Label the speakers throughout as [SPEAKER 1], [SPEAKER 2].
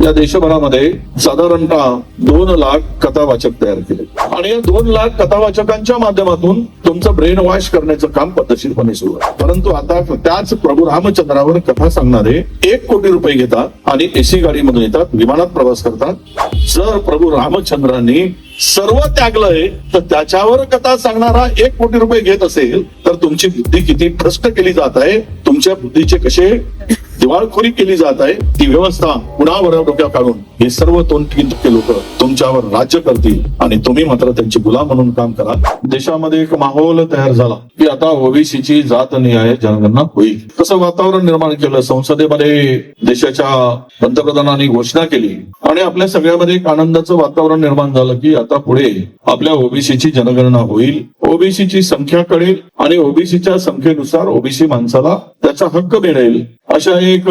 [SPEAKER 1] या देशभरामध्ये साधारणतः 2 लाख कथावाचक तयार केले आणि या 2 लाख कथावाचकांच्या माध्यमातून तुमचं ब्रेन वॉश करण्याचं काम पद्धतशीरपणे सुरू आहे. परंतु आता त्याच प्रभू रामचंद्रावर कथा सांगणारे 1 कोटी रुपये घेतात आणि एसी गाडीमधून येतात, विमानात प्रवास करतात. जर प्रभू रामचंद्रांनी सर्व त्यागलंय तर त्याच्यावर कथा सांगणारा 1 कोटी रुपये घेत असेल तर तुमची बुद्धी किती भ्रष्ट केली जात आहे, तुमच्या बुद्धीचे कसे दिवाळखोरी केली जात आहे, ती व्यवस्था पुन्हा वर डोक्या काढून हे सर्व 2-3% लोक तुमच्यावर राज्य करतील आणि तुम्ही मात्र त्यांची गुलाम म्हणून काम करा. देशामध्ये एक माहोल तयार झाला की आता ओबीसीची जातनिहाय जनगणना होईल. तसं वातावरण निर्माण केलं. संसदेमध्ये देशाच्या पंतप्रधानांनी घोषणा केली आणि आपल्या सगळ्यामध्ये एक आनंदाचं वातावरण निर्माण झालं की आता पुढे आपल्या ओबीसीची जनगणना होईल, ओबीसीची संख्या कळेल आणि ओबीसीच्या संख्येनुसार ओबीसी माणसाला त्याचा हक्क मिळेल, अशा एक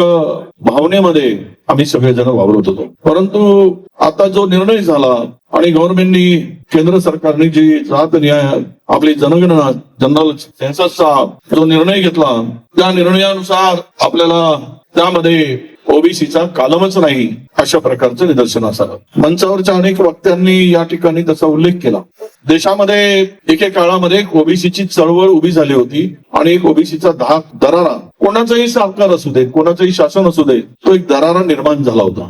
[SPEAKER 1] भावनेमध्ये आम्ही सगळेजण वावरत होतो. परंतु आता जो निर्णय झाला आणि गव्हर्नमेंटनी केंद्र सरकारने जी जातनिहाय आपली जनगणना जनरल सेन्ससचा जो निर्णय घेतला त्या निर्णयानुसार आपल्याला त्यामध्ये ओबीसीचा कालमच नाही अशा प्रकारचं निदर्शनास आलं. मंचावरच्या अनेक वक्त्यांनी या ठिकाणी त्याचा उल्लेख केला. देशामध्ये एके काळामध्ये एक ओबीसीची चळवळ उभी झाली होती आणि एक ओबीसीचा दरारा, कोणाचाही सरकार असू दे, कोणाचंही शासन असू दे, तो एक दरारा निर्माण झाला होता.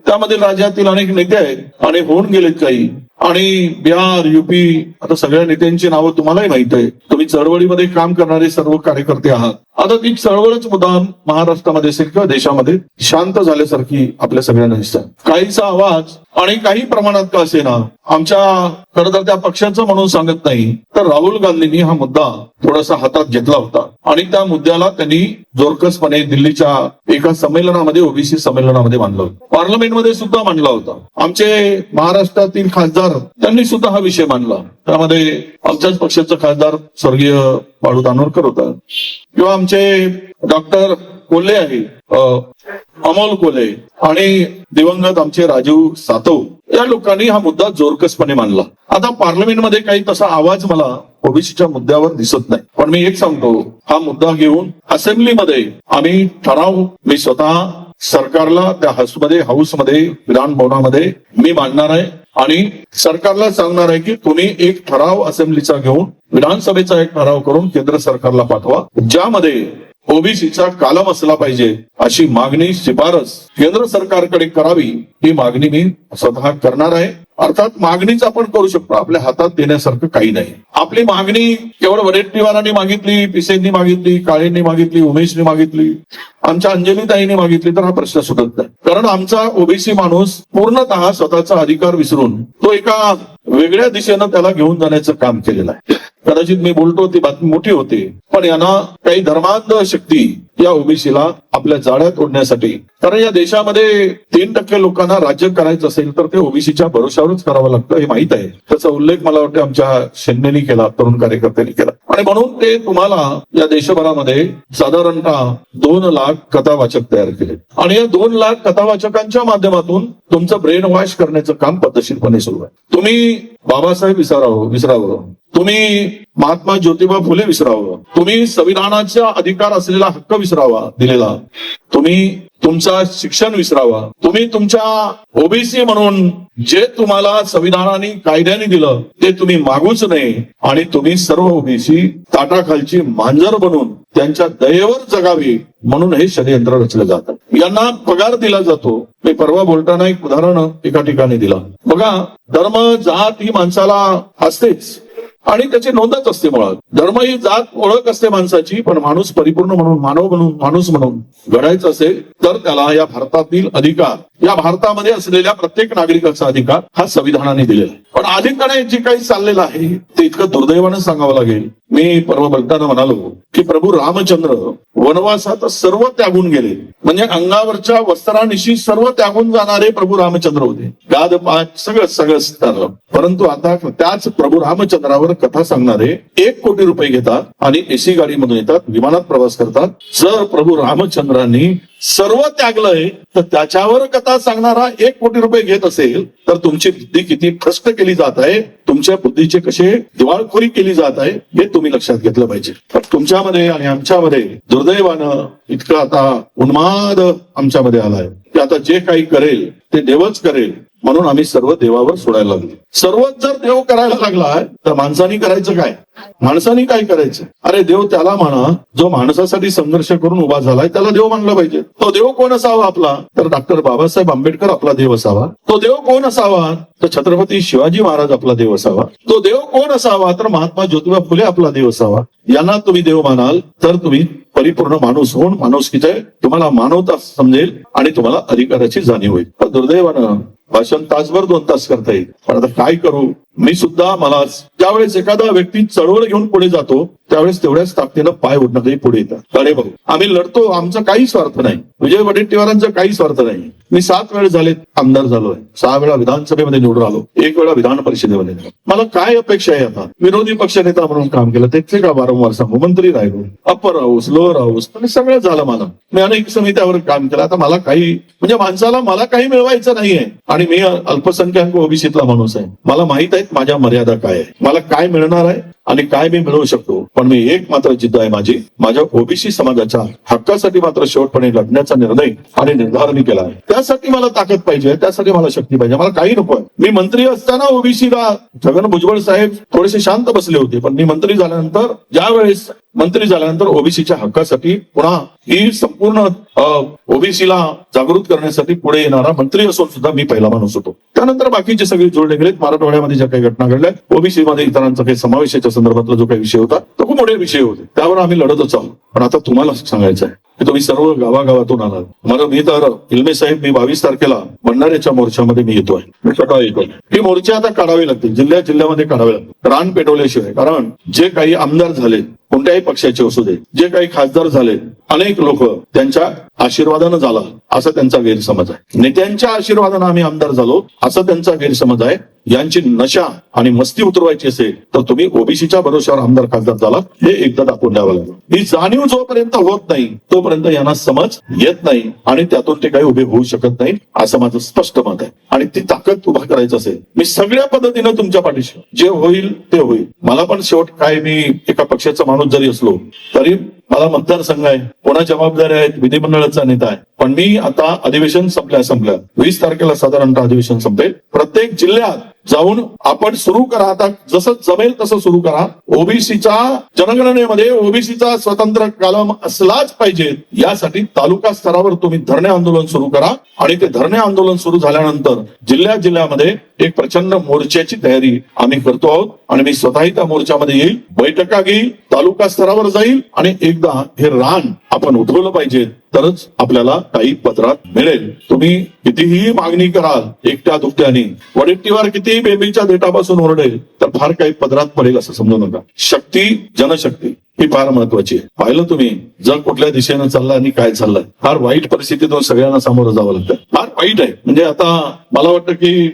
[SPEAKER 1] त्यामध्ये राज्यातील अनेक नेते आहेत आणि होऊन गेलेत काही, आणि बिहार, युपी, आता सगळ्या नेत्यांची नावं तुम्हालाही माहित आहे. तुम्ही चळवळीमध्ये काम करणारे सर्व कार्यकर्ते आहात. आता ती चळवळच मुदाम महाराष्ट्रामध्ये असेल किंवा देशामध्ये शांत झाल्यासारखी आपल्या सगळ्यांना दिसतं. काहीचा आवाज आणि काही प्रमाणात का असेना आमच्या खरं तर त्या पक्षाचं म्हणून सांगत नाही तर राहुल गांधींनी हा मुद्दा थोडासा हातात घेतला होता आणि त्या मुद्द्याला त्यांनी जोरकसपणे दिल्लीच्या एका संमेलनामध्ये, ओबीसी संमेलनामध्ये मांडलं होतं. पार्लमेंटमध्ये सुद्धा मांडला होता. आमचे महाराष्ट्रातील खासदार त्यांनी सुद्धा हा विषय मांडला. त्यामध्ये आमच्याच पक्षाचा खासदार स्वर्गीय बाळू धानोरकर होता किंवा आमचे डॉक्टर कोल्हे आहे, अमोल कोल्हे, आणि दिवंगत आमचे राजीव सातव, या लोकांनी हा मुद्दा जोरकसपणे मांडला. आता पार्लमेंटमध्ये काही तसा आवाज मला ओबीसीच्या मुद्द्यावर दिसत नाही. पण मी एक सांगतो, हा मुद्दा घेऊन असेंब्लीमध्ये आम्ही ठराव, मी स्वतः सरकारला त्या हाऊसमध्ये विधान भवनामध्ये मी मांडणार आहे आणि सरकारला सांगणार आहे की तुम्ही एक ठराव असेंब्लीचा घेऊन विधानसभेचा एक ठराव करून केंद्र सरकारला पाठवा, ज्यामध्ये ओबीसीचा कालम असला पाहिजे अशी मागणी, शिफारस केंद्र सरकारकडे करावी. ही मागणी मी स्वतः करणार आहे. अर्थात मागणीच आपण करू शकतो, आपल्या हातात देण्यासारखं काही नाही. आपली मागणी केवळ वडेट्टीवारांनी मागितली, पिसेंनी मागितली, काळेंनी मागितली, उमेशनी मागितली, आमच्या अंजलीताईंनी मागितली तर हा प्रश्न सुटत नाही. कारण आमचा ओबीसी माणूस पूर्णतः स्वतःचा अधिकार विसरून तो एका वेगळ्या दिशेनं त्याला घेऊन जाण्याचं काम केलेलं आहे. कदाचित मी बोलतो ती बातमी मोठी होती, पण यांना काही धर्मांध शक्ती या ओबीसीला आपल्या जाळ्यात ओढण्यासाठी, कारण या देशामध्ये 3% लोकांना राज्य करायचं असेल तर ते ओबीसीच्या भरोशावरच करावं लागतं, हे माहित आहे. त्याचा उल्लेख मला वाटतं आमच्या शेन्नेनी केला, तरुण कार्यकर्त्यांनी केला. आणि म्हणून ते तुम्हाला या देशभरामध्ये साधारणतः 2 लाख कथावाचक तयार केले आणि या 2 लाख कथावाचकांच्या माध्यमातून तुमचं ब्रेन वॉश करण्याचं काम पद्धतशीरपणे सुरू आहे. तुम्ही बाबासाहेब विसरावं, तुम्ही महात्मा ज्योतिबा फुले विसरावं, तुम्ही संविधानाचा अधिकार असलेला हक्क विसरावा दिलेला, तुम्ही तुमचा शिक्षण विसरावा, तुम्ही तुमच्या ओबीसी म्हणून जे तुम्हाला संविधानाने कायद्याने दिलं ते तुम्ही मागूच नये आणि तुम्ही सर्व ओबीसी ताटाखालची मांजर बनून त्यांच्या दयेवर जगावी म्हणून हे षडयंत्र रचलं जातं. यांना पगार दिला जातो. मी परवा बोलताना एक उदाहरण एका ठिकाणी दिलं. बघा, धर्म जात ही माणसाला असतेच आणि त्याची नोंदच असते. मुळात धर्म ही जात ओळख असते माणसाची, पण माणूस परिपूर्ण म्हणून, माणूस म्हणून घडायचं असेल तर त्याला या भारतातील अधिकार, या भारतामध्ये असलेल्या प्रत्येक नागरिकाचा अधिकार हा संविधानाने दिलेला आहे. पण अलीकडे जे काही चाललेलं आहे ते इतकं दुर्दैवानं सांगावं लागेल. मी परवा बोलताना म्हणालो की प्रभू रामचंद्र वनवासात सर्व त्यागून गेले, म्हणजे अंगावरच्या वस्त्रानिशी सर्व त्यागून जाणारे प्रभू रामचंद्र होते. गाद पाच सगळं. परंतु आता त्याच प्रभू रामचंद्रावर कथा सांगणारे 1 कोटी रुपये घेतात आणि एसी गाडीमधून येतात, विमानात प्रवास करतात. जर प्रभू रामचंद्रांनी सर्व त्यागलंय, तर त्याच्यावर कथा सांगणारा 1 कोटी रुपये घेत असेल तर तुमची बुद्धी किती भ्रष्ट केली जात आहे, तुमच्या बुद्धीचे कसे दिवाळखोरी केली जात आहे हे तुम्ही लक्षात घेतलं पाहिजे. पण तुमच्यामध्ये आणि आमच्यामध्ये दुर्दैवानं इतकं आता उन्माद आमच्यामध्ये आलाय की आता जे काही करेल ते देवच करेल, म्हणून आम्ही सर्व देवावर सोडायला लागलो. सर्वच जर देव करायला लागला तर माणसाने करायचं काय? माणसाने काय करायचं? अरे देव त्याला म्हणा जो माणसासाठी संघर्ष करून उभा झालाय, त्याला देव मानलं पाहिजे. तो देव कोण असावा आपला? तर डॉक्टर बाबासाहेब आंबेडकर आपला देव असावा. तो देव कोण असावा? तर छत्रपती शिवाजी महाराज आपला देव असावा. तो देव कोण असावा? तर महात्मा ज्योतिबा फुले आपला देव असावा. यांना तुम्ही देव मानाल तर तुम्ही परिपूर्ण माणूस होऊन माणुसकीचे तुम्हाला मानवता समजेल आणि तुम्हाला अधिकाराची जाणीव होईल. पण दुर्दैवानं भाषण तासभर 2 तास करता येईल, पण आता काय करू? मी सुद्धा मला ज्यावेळेस एखादा व्यक्ती चळवळ घेऊन पुढे जातो त्यावेळेस तेवढ्याच ताकदीनं पाय ओढण्यातही पुढे येतात. अरे भाऊ, आम्ही लढतो, आमचा काही स्वार्थ नाही. विजय वडेट्टीवारांचा काही स्वार्थ नाही. मी 7 वेळ झाले आमदार झालोय, 6 वेळा विधानसभेमध्ये निवडून आलो, 1 वेळा विधान परिषदेमध्ये. मला काय अपेक्षा आहे? आता विरोधी पक्षनेता म्हणून काम केलं, त्याचे का वारंवार सांगू? मंत्री राहिलो, अप्पर हाऊस, लोअर हाऊस, आणि सगळं झालं मला. मी अनेक समित्यावर काम केलं. आता मला काही म्हणजे माणसाला मला काही मिळवायचं नाहीये आणि मी अल्पसंख्याक ओबीसीतला माणूस आहे. मला माहित आहेत माझ्या मर्यादा काय आहे, मला काय मिळणार आहे आणि काय मी मिळवू शकतो. पण मी एक मात्र जिद्द आहे माझी, माझ्या ओबीसी समाजाच्या हक्कासाठी मात्र शेवटपणे लढण्याचा निर्णय आणि निर्धार मी केला आहे. त्यासाठी मला ताकद पाहिजे, त्यासाठी मला शक्ती पाहिजे. मला काही नको. मी मंत्री असताना ओबीसीला छगन भुजबळ साहेब थोडेसे शांत बसले होते, पण मी मंत्री झाल्यानंतर ओबीसीच्या हक्कासाठी पुन्हा ही संपूर्ण ओबीसीला जागृत करण्यासाठी पुढे येणारा मंत्री असून सुद्धा मी पहिला माणूस होतो. त्यानंतर बाकीचे सगळे जोडले गेलेत. मराठवाड्यामध्ये ज्या काही घटना घडल्या, ओबीसी मध्ये इतरांचा काही समावेशाच्या संदर्भातला जो काही विषय होता तो खूप मोठे विषय होते, त्यावर आम्ही लढतच आहोत. पण आता तुम्हाला सांगायचं आहे की तुम्ही सर्व गावागावातून आलात. मला मी तर इल्मे साहेब, मी 22 तारखेला भंडाऱ्याच्या मोर्चामध्ये मी येतोय, मी सकाळी येतोय. ही मोर्चे आता काढावे लागतील, जिल्ह्यामध्ये काढावे लागतील, रान पेटवल्याशिवाय. कारण जे काही आमदार झाले कोणत्याही पक्षाचे असू दे, जे काही खासदार झाले, अनेक लोक त्यांच्या आशीर्वादानं झाला असा त्यांचा गैरसमज आहे. नेत्यांच्या आशीर्वादानं आम्ही आमदार झालो असा त्यांचा गैरसमज आहे. यांची नशा आणि मस्ती उतरवायची असेल तर तुम्ही ओबीसीच्या भरोश्यावर आमदार खासदार झाला हे एकदा दाखवून द्यावं लागेल. ही जाणीव जोपर्यंत होत नाही तोपर्यंत यांना समज येत नाही आणि त्यातून ते काही उभे होऊ शकत नाही, असं माझं स्पष्ट मत आहे. आणि ती ताकद उभा करायचं असेल, मी सगळ्या पद्धतीनं तुमच्या पाठीशी, जे होईल ते होईल. मला पण शेवट काय, मी एका पक्षाचा माणूस जरी असलो तरी मला मतदारसंघ आहे, कोणा जबाबदारी आहेत, विधिमंडळाचा नेता आहे. पण मी आता अधिवेशन संपल्या 20 तारखेला साधारणतः अधिवेशन संपेल. प्रत्येक जिल्ह्यात जाऊन आपण सुरू करा, आता जसं जमेल तसं सुरू करा. ओबीसीच्या जनगणनेमध्ये ओबीसीचा स्वतंत्र कलम असलाच पाहिजे यासाठी तालुका स्तरावर तुम्ही धरणे आंदोलन सुरू करा. आणि ते धरणे आंदोलन सुरू झाल्यानंतर जिल्ह्यामध्ये एक प्रचंड मोर्चाची तयारी आम्ही करतो आहोत. आणि मी स्वतःही त्या मोर्चामध्ये येईल, बैठका घेईल, तालुका स्तरावर जाईल आणि एकदा हे रान आपण उठवलं पाहिजे, तरच आपल्याला काही पदरात मिळेल. तुम्ही कितीही मागणी कराल एकट्या दुकट्याने, वडेट्टीवार कितीही बेबीच्या देठापासून ओरडेल तर फार काही पदरात पडेल असं समजू नका. शक्ती, जनशक्ती ही फार महत्वाची आहे. पाहिलं तुम्ही जग कुठल्या दिशेनं चाललं आणि काय चाललंय. फार वाईट परिस्थितीतून सगळ्यांना सामोरं जावं लागतं, फार वाईट आहे. म्हणजे आता मला वाटतं की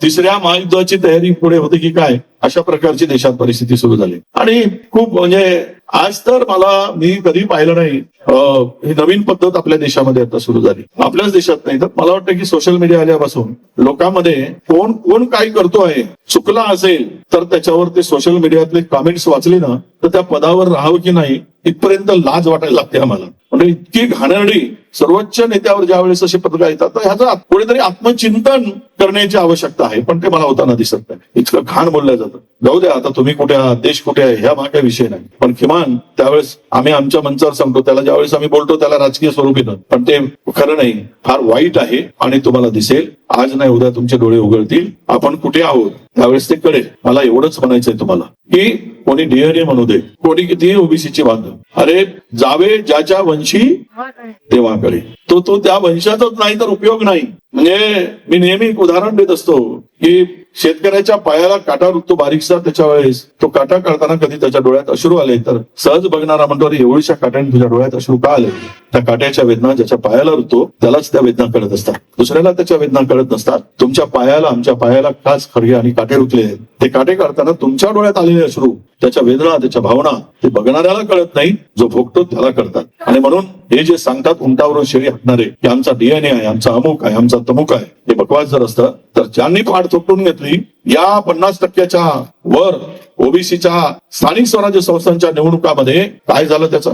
[SPEAKER 1] 3ऱ्या महायुद्धाची तयारी पुढे होते की काय, अशा प्रकारची देशात परिस्थिती सुरू झाली. आणि खूप म्हणजे आज तर मी कधी पाहिलं नाही ही नवीन पद्धत आपल्या देशामध्ये आता सुरू झाली. आपल्याच देशात नाही तर मला वाटतं की सोशल मीडिया आल्यापासून लोकांमध्ये कोण काय करतो आहे, चुकला असेल तर त्याच्यावर ते सोशल मीडियातले कमेंट्स वाचले ना तर त्या पदावर राहावं की नाही इथपर्यंत लाज वाटायला लागते आम्हाला. म्हणजे इतकी घाणेरडी सर्वोच्च नेत्यावर ज्या वेळेस अशी पदक येतात तर ह्याचं कुठेतरी आत्मचिंतन करण्याची आवश्यकता आहे, पण ते मला होताना दिसत नाही. इतकं घाण बोललं जातं. जाऊ द्या, आता तुम्ही कुठे आहात, देश कुठे आहे, ह्या काही विषय नाही. पण किमान त्यावेळेस आम्ही आमच्या मंचावर सांगतो, त्याला ज्यावेळेस आम्ही बोलतो त्याला राजकीय स्वरूप येतं, पण ते खरं नाही, फार वाईट आहे. आणि तुम्हाला दिसेल, आज नाही उद्या तुमचे डोळे उघडतील, आपण कुठे आहोत त्यावेळेस ते कळेल. मला एवढंच म्हणायचंय तुम्हाला की कोणी डीएनए म्हणू दे, कोणी कितीही ओबीसीची बांधव, अरे जावे ज्याच्या वंशी तेव्हाकडे, तो त्या वंशाचाच नाही तर उपयोग नाही. म्हणजे मी नेहमी एक उदाहरण देत असतो की शेतकऱ्याच्या पायाला काटा रुततो बारीकसा, त्याच्या वेळेस तो काटा काढताना कधी त्याच्या डोळ्यात अश्रू आले तर सहज बघणारा म्हणतो, अरे एवढीशा काट्याने तुझ्या डोळ्यात अश्रू का आले? त्या काट्याच्या वेदना ज्याच्या पायाला रुतो त्यालाच त्या वेदना कळत असतात, दुसऱ्याला त्याच्या वेदना कळत नसतात. तुमच्या पायाला, आमच्या पायाला खास खडगे आणि काटे रुतले आहेत. ते काटे काढताना तुमच्या डोळ्यात आलेले अश्रू, त्याच्या वेदना, त्याच्या भावना ते बघणाऱ्याला कळत नाही, जो भोगतो त्याला कळतात. आणि म्हणून हे जे सांगतात उंटावरून शेळी हाकणारे की आमचा डीएनए आहे, आमचा अमुक आहे, आमचा तमुक आहे, हे बकवास जर असतं तर ज्यांनी पाठ थोपटून घेतली या 50% वर ओबीसीच्या स्थानिक स्वराज्य संस्थांच्या निवडणुकामध्ये काय झालं त्याचं?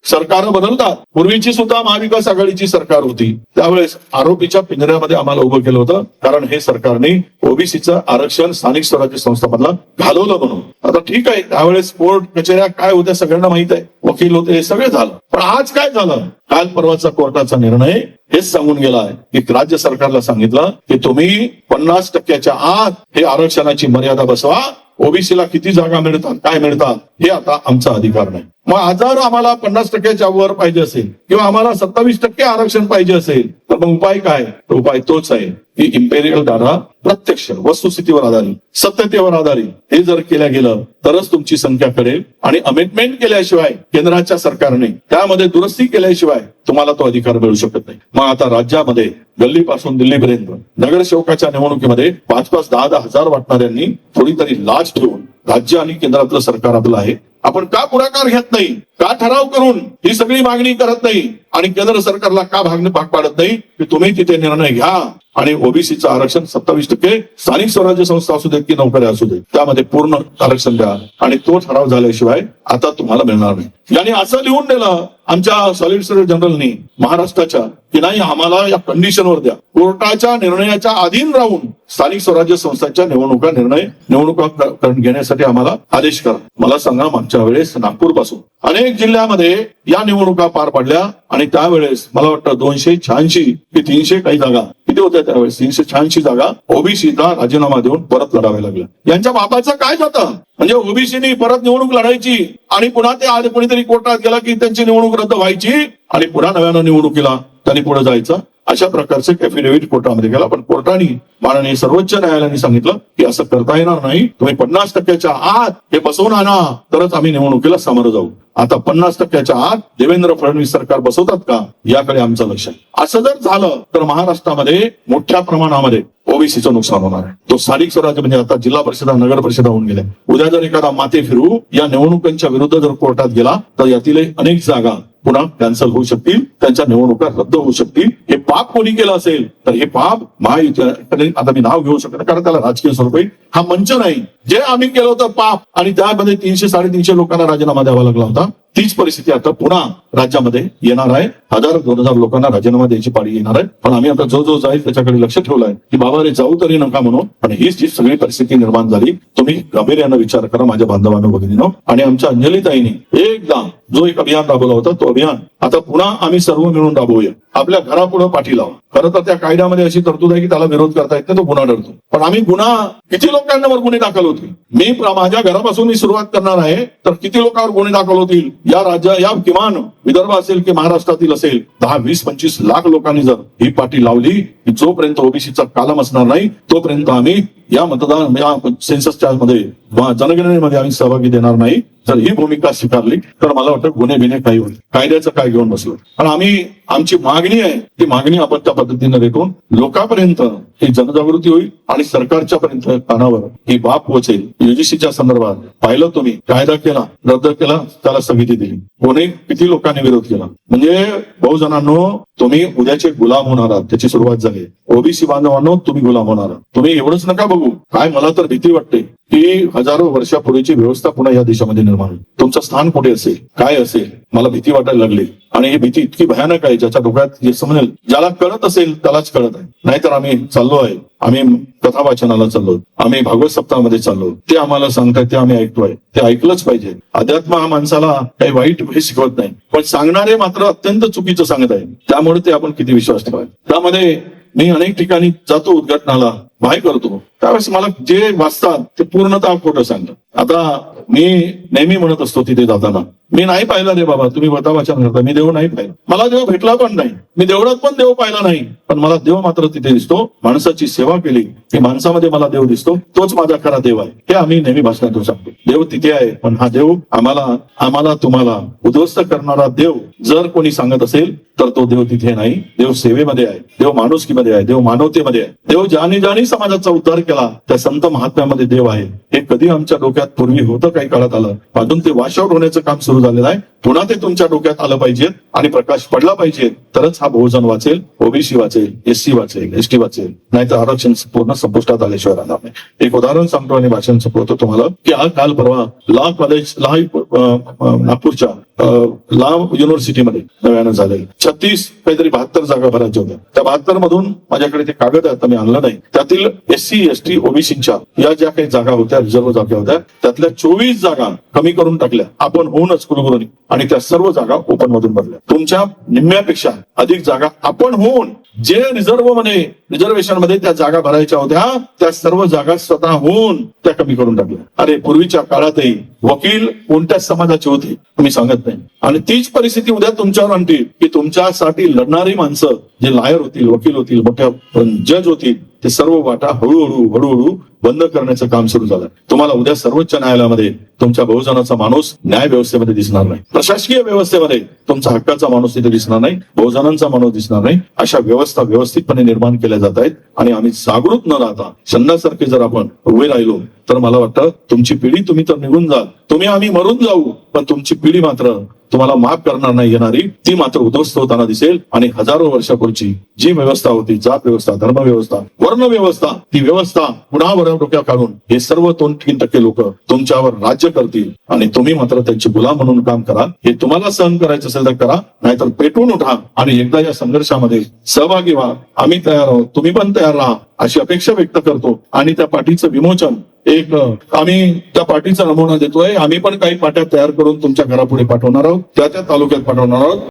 [SPEAKER 1] सरकार बदलतात. पूर्वीची सुद्धा महाविकास आघाडीची सरकार होती, त्यावेळेस आरोपीच्या पिंजऱ्यामध्ये आम्हाला उभं केलं होतं, कारण हे सरकारने ओबीसीचं आरक्षण स्थानिक स्वराज्य संस्थांमधला घालवलं म्हणून. आता ठीक आहे, त्यावेळेस कोर्ट कचेऱ्या काय होत्या सगळ्यांना माहित आहे, वकील होते, हे सगळे झालं. पण आज काय झालं? काल परवाचा कोर्टाचा निर्णय हेच सांगून गेलाय की राज्य सरकारला सांगितलं की तुम्ही 50% आत हे आरक्षणाची मर्यादा बसवा. ओबीसीला किती जागा मिळतात, काय मिळतात हे आता आमचा अधिकार नाही. मग जर आम्हाला 50% वर पाहिजे असेल किंवा आम्हाला 27% आरक्षण पाहिजे असेल तर मग उपाय काय? तर उपाय तोच आहे की इम्पेरियल डाटा प्रत्यक्ष वस्तुस्थितीवर आधारित, सत्यतेवर आधारित हे जर केल्या गेलं तरच तुमची संख्या कळेल. आणि अमेंडमेंट केल्याशिवाय केंद्राच्या सरकारने त्यामध्ये दुरुस्ती केल्याशिवाय तुम्हाला तो अधिकार मिळू शकत नाही. मग आता राज्यामध्ये गल्लीपासून दिल्लीपर्यंत नगरसेवकाच्या निवडणुकीमध्ये 5-5, 10-10 हजार वाटणाऱ्यांनी थोडी तरी लाज ठेवून राज्य आणि केंद्रातलं सरकार आपलं आहे, आपण का पुढाकार घेत नाही, का ठराव करून ही सगळी मागणी करत नाही आणि केंद्र सरकारला का भाग पाडत नाही की तुम्ही तिथे निर्णय घ्या आणि ओबीसीचं आरक्षण 27% स्थानिक स्वराज्य संस्था असू देत की नोकऱ्या असू देत त्यामध्ये पूर्ण आरक्षण द्या. आणि तो ठराव झाल्याशिवाय आता तुम्हाला मिळणार नाही. यांनी असं लिहून दिलं आमच्या सॉलिसिटर जनरलनी महाराष्ट्राच्या की नाही, आम्हाला या कंडिशनवर द्या, कोर्टाच्या निर्णयाच्या अधीन राहून स्थानिक स्वराज्य संस्थांच्या निवडणुका घेण्यासाठी आम्हाला आदेश करा. मला सांगा, मागच्या वेळेस नागपूर पासून अनेक जिल्ह्यामध्ये या निवडणुका पार पडल्या आणि त्यावेळेस मला वाटतं 286 की 300 काही जागा किती होत्या त्यावेळेस, 386 जागा ओबीसीला राजीनामा देऊन परत लढाव्या लागल्या. यांच्या बापाचं काय जातं? म्हणजे ओबीसीनी परत निवडणूक लढायची आणि पुन्हा ते आज कोणीतरी कोर्टात गेला की त्यांची निवडणूक रद्द व्हायची आणि पुन्हा नव्यानं निवडणुकीला त्यांनी पुढे जायचं. अशा प्रकारचे ॲफिडेव्हिट कोर्टामध्ये गेला. पण कोर्टाने, माननीय सर्वोच्च न्यायालयाने सांगितलं की असं करता येणार नाही, तुम्ही 50% आत हे बसवून आणा तरच आम्ही निवडणुकीला सामोरं जाऊ. आता 50% आत देवेंद्र फडणवीस सरकार बसवतात का याकडे आमचं लक्ष आहे. असं जर झालं तर महाराष्ट्रामध्ये मोठ्या प्रमाणामध्ये ओबीसीचं नुकसान होणार आहे. तो स्थानिक स्वराज्य म्हणजे आता जिल्हा परिषदा, नगर परिषदा होऊन गेल्या. उद्या जर एखादा माते फिरू या निवडणुकांच्या विरुद्ध जर कोर्टात गेला तर यातील अनेक जागा पुन्हा कॅन्सल होऊ शकतील, त्यांच्या निवडणुका रद्द होऊ शकतील. हे पाप कोणी केलं असेल तर हे पाप महायुती, आता मी नाव घेऊ शकत कारण त्याला राजकीय स्वरूप आहे, हा मंच नाही. जे आम्ही केलं होतं पाप आणि त्यामध्ये 300-350 लोकांना राजीनामा द्यावा लागला होता, तीच परिस्थिती आता पुन्हा राज्यामध्ये येणार आहे. 1000-2000 लोकांना राजीनामा द्यायची पाळी येणार आहे. पण आम्ही आता जो जाईल त्याच्याकडे लक्ष ठेवलं आहे की बाबा रे जाऊ तरी नका म्हणून. पण हीच जी सगळी परिस्थिती निर्माण झाली, तुम्ही गांभीर्यानं विचार करा माझ्या बांधवांनो, भगिनीनो. आणि आमच्या अंजलीताईने एकदा जो एक अभियान राबवला होता तो अभियान आता पुन्हा आम्ही सर्व मिळून राबवूया. आपल्या घरापुढे पाठी लावा. खरं तर त्या कायद्यामध्ये अशी तरतूद आहे की त्याला विरोध करता येत नाही, तो गुन्हा ठरतो. पण आम्ही गुन्हा किती लोकांवर गुन्हे दाखल होतील, मी माझ्या घरापासून मी सुरुवात करणार आहे तर किती लोकांवर गुन्हे दाखल होतील या किमान विदर्भ असेल की महाराष्ट्रातील असेल 10-20-25 लाख लोकांनी जर ही पाठी लावली की जोपर्यंत ओबीसीचा कालम असणार नाही तोपर्यंत आम्ही या मतदान या सेन्ससच्या मध्ये जनगणनेमध्ये आम्ही सहभागी देणार नाही. जर ही भूमिका स्वीकारली तर मला वाटतं गुन्हे बिने काही होईल. कायद्याचं काय घेऊन बसलो. पण आमची मागणी आहे, ती मागणी आपण त्या पद्धतीने रेटून लोकांपर्यंत ही जनजागृती होईल आणि सरकारच्या पर्यंत कानावर ही बाब पोहोचेल. युजीसीच्या संदर्भात पाहिलं तुम्ही, कायदा केला, रद्द केला, त्याला स्थगिती दिली. कोणी किती लोकांनी विरोध केला. म्हणजे बहुजनांनो, तुम्ही उद्याचे गुलाम होणार आहात, त्याची सुरुवात झाली. ओबीसी बांधवांनो, तुम्ही गुलाम होणार आहात. तुम्ही एवढंच नका बघू. काय मला तर भीती वाटते की हजारो वर्षापूर्वीची व्यवस्था पुन्हा या देशामध्ये निर्माण होईल. तुमचं स्थान कुठे असेल, काय असेल, मला भीती वाटायला लागली. आणि ही भीती इतकी भयानक आहे ज्याच्या डोक्यात जे समजेल, ज्याला कळत असेल त्यालाच कळत आहे. नाहीतर आम्ही चाललो आहे, आम्ही कथा वाचनाला चाललो, आम्ही भागवत सप्ताहामध्ये चाललो, ते आम्हाला सांगताय ते आम्ही ऐकतोय, ते ऐकलंच पाहिजे. अध्यात्म हा माणसाला काही वाईट हे शिकवत नाही, पण सांगणारे मात्र अत्यंत चुकीचं सांगत आहे. त्यामुळे ते आपण किती विश्वास ठेवायचा. त्यामध्ये मी अनेक ठिकाणी जातो, उद्घाटनाला बाहेर करतो, त्यावेळेस मला जे वाचतात ते पूर्णतः खोटं सांगतात. आता मी नेहमी म्हणत असतो तिथे जाताना, मी नाही पाहिलं रे बाबा, तुम्ही व्रतवाचन करता, मी देव नाही पाहिलं, मला देव भेटला पण नाही, मी देवळात पण देव पाहिला नाही, पण मला देव मात्र तिथे दिसतो. माणसाची सेवा केली की माणसामध्ये मला देव दिसतो, तोच माझा खरा देव आहे, हे आम्ही नेहमी भाषणातून सांगतो. देव तिथे आहे, पण हा देव आम्हाला तुम्हाला उद्ध्वस्त करणारा देव जर कोणी सांगत असेल तर तो देव तिथे नाही. देव सेवेमध्ये आहे, देव माणुसकीमध्ये आहे, देव मानवतेमध्ये आहे. देव ज्याने समाजाचा उद्धार केला त्या संत महात्म्यामध्ये देव आहे. हे कधी आमच्या डोक्यात पूर्वी होतं, काही काळात आलं, अजून ते वॉशआउट होण्याचं काम सुरू झालेलं आहे. पुन्हा ते तुमच्या डोक्यात आलं पाहिजे आणि प्रकाश पडला पाहिजे, तरच हा बहुजन वाचेल, ओबीसी वाचेल, एससी वाचेल, एसटी वाचेल, नाहीतर आरक्षण पूर्ण संपुष्टात आल्याशिवाय राहणार नाही. एक उदाहरण सांगतो आणि भाषण संपवतो तुम्हाला की हा काल परवा लॉ कॉलेज नागपूरच्या लॉ युनिव्हर्सिटीमध्ये नव्यानं झालेलं 36 काहीतरी 72 जागा भरायच्या होत्या. त्या 72 मधून माझ्याकडे ते कागद आहेत, मी आणलं नाही. त्यातील एससी एसटी ओबीसीच्या या ज्या काही जागा होत्या, रिझर्व्ह जागा होत्या, त्यातल्या 24 जागा कमी करून टाकल्या आपण होऊनच कुलगुरूंनी, आणि त्या सर्व जागा ओपन मधून भरल्या. तुमच्या निम्म्यापेक्षा अधिक जागा आपण होऊन जे रिझर्वेशन मध्ये त्या जागा भरायच्या होत्या त्या सर्व जागा स्वतः होऊन त्या कमी करून टाकल्या. अरे पूर्वीच्या काळातही वकील कोणत्याच समाजाचे होते तुम्ही सांगत नाही, आणि तीच परिस्थिती उद्या तुमच्यावर आणतील की तुमच्यासाठी लढणारी माणसं जे लायर होतील, वकील होतील, मोठ्या जज होतील, ते सर्व वाटा हळूहळू बंद करण्याचं काम सुरू झालं. तुम्हाला उद्या सर्वोच्च न्यायालयामध्ये तुमच्या बहुजनाचा माणूस न्याय व्यवस्थेमध्ये दिसणार नाही, प्रशासकीय व्यवस्थेमध्ये तुमचा हक्काचा माणूस तिथे दिसणार नाही, बहुजनांचा माणूस दिसणार नाही. अशा व्यवस्था व्यवस्थितपणे निर्माण केल्या जात आहेत आणि आम्ही जागृत न राहता शंदासारखे जर आपण उभे राहिलो तर मला वाटतं तुमची पिढी, तुम्ही तर निघून जाल, तुम्ही आम्ही मरून जाऊ, पण तुमची पिढी मात्र तुम्हाला माफ करणार नाही येणारी, ती मात्र उद्ध्वस्त होताना दिसेल. आणि हजारो वर्षापूर्वीची जी व्यवस्था होती, जात व्यवस्था, धर्म व्यवस्था, वर्ण व्यवस्था, ती व्यवस्था पुन्हा डोक्या काढून हे सर्व 2-3% लोक तुमच्यावर राज्य करतील आणि तुम्ही मात्र त्यांचे गुलाम म्हणून काम करा. हे तुम्हाला सहन करायचं असेल तर करा, नाहीतर पेटून उठा आणि एकदा या संघर्षामध्ये सहभागी व्हा. आम्ही तयार आहोत, तुम्ही पण तयार राहा अशी अपेक्षा व्यक्त करतो. आणि त्या पाठीचं विमोचन आम्ही त्या पाठीचा नमुना देतोय. आम्ही पण काही पाट्या तयार करून तुमच्या घरापुढे पाठवणार आहोत, त्या तालुक्यात पाठवणार आहोत.